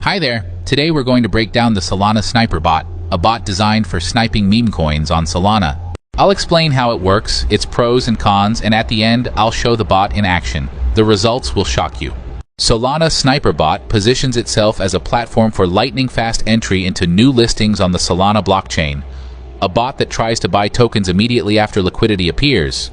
Hi there! Today we're going to break down the Solana Sniper Bot, a bot designed for sniping meme coins on Solana. I'll explain how it works, its pros and cons, and at the end, I'll show the bot in action. The results will shock you. Solana Sniper Bot positions itself as a platform for lightning-fast entry into new listings on the Solana blockchain. A bot that tries to buy tokens immediately after liquidity appears.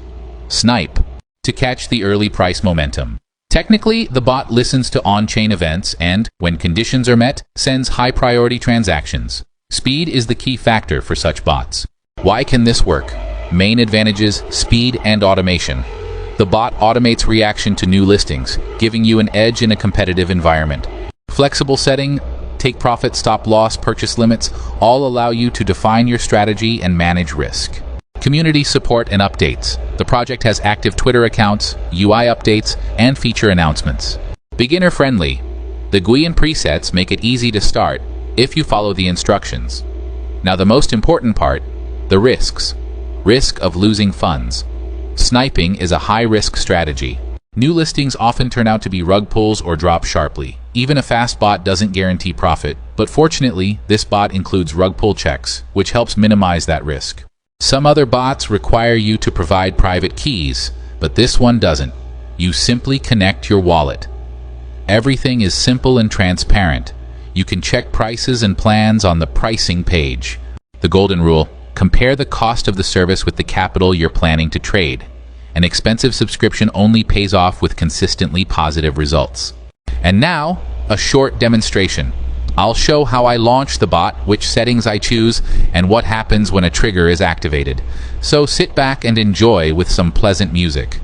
Snipe. To catch the early price momentum. Technically, the bot listens to on-chain events and, when conditions are met, sends high-priority transactions. Speed is the key factor for such bots. Why can this work? Main advantages: speed and automation. The bot automates reaction to new listings, giving you an edge in a competitive environment. Flexible setting, take profit, stop loss, purchase limits, all allow you to define your strategy and manage risk. Community support and updates. The project has active Twitter accounts, UI updates, and feature announcements. Beginner-friendly. The GUI and presets make it easy to start if you follow the instructions. Now the most important part, the risks. Risk of losing funds. Sniping is a high-risk strategy. New listings often turn out to be rug pulls or drop sharply. Even a fast bot doesn't guarantee profit, but fortunately, this bot includes rug pull checks, which helps minimize that risk. Some other bots require you to provide private keys, but this one doesn't. You simply connect your wallet. Everything is simple and transparent. You can check prices and plans on the pricing page. The golden rule: compare the cost of the service with the capital you're planning to trade. An expensive subscription only pays off with consistently positive results. And now, a short demonstration. I'll show how I launch the bot, which settings I choose, and what happens when a trigger is activated. So sit back and enjoy with some pleasant music.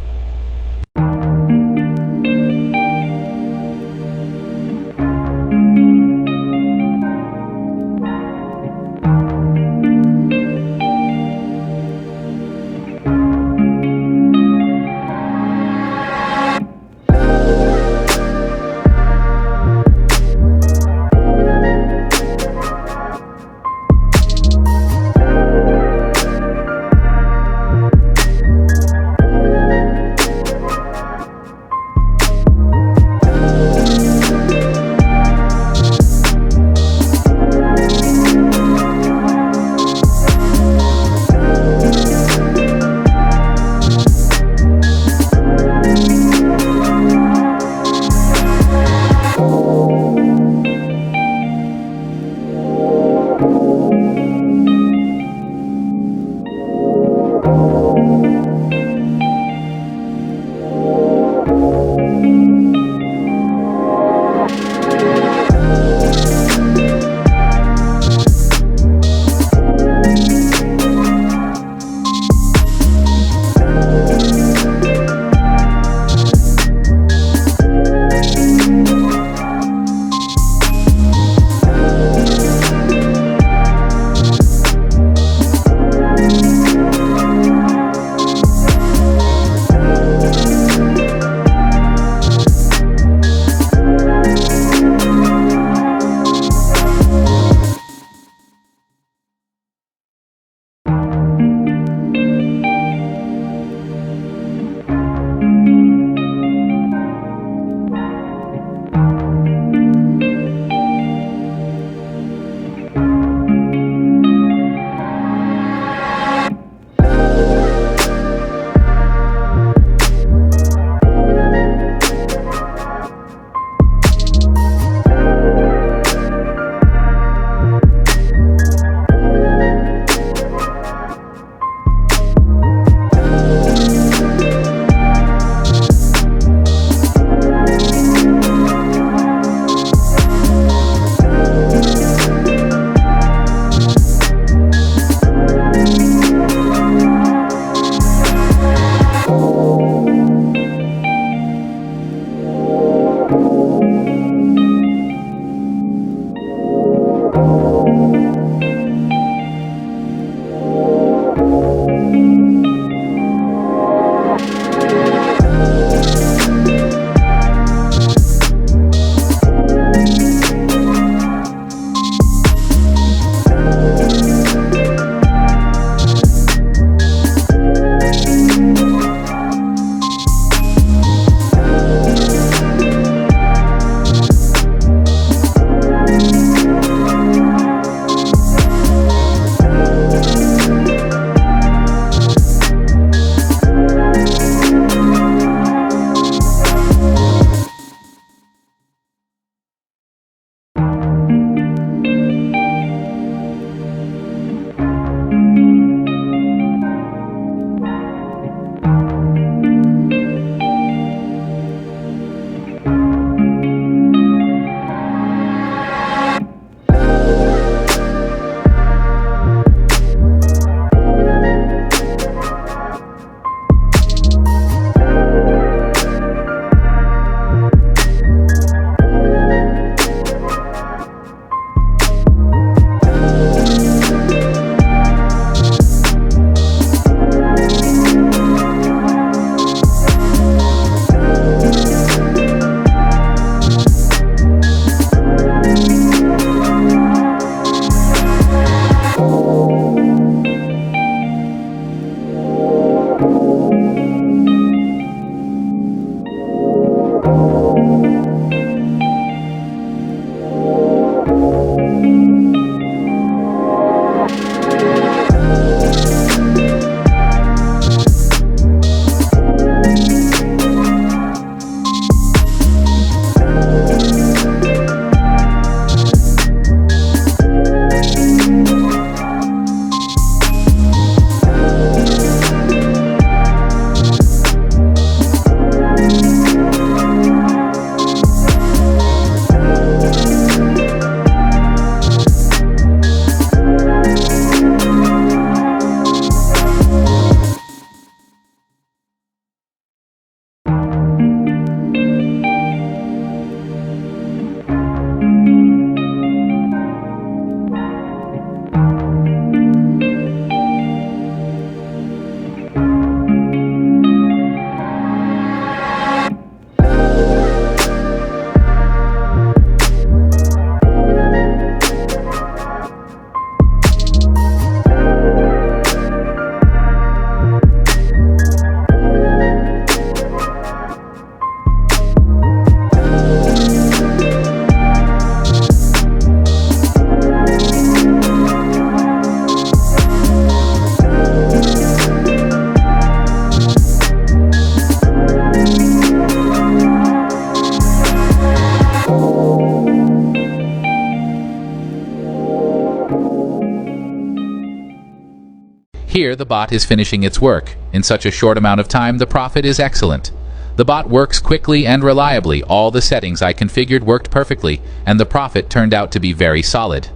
Here, the bot is finishing its work. In such a short amount of time, the profit is excellent. The bot works quickly and reliably. All the settings I configured worked perfectly, and the profit turned out to be very solid.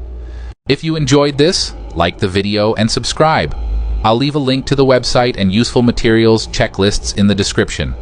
If you enjoyed this, like the video and subscribe. I'll leave a link to the website and useful materials checklists in the description.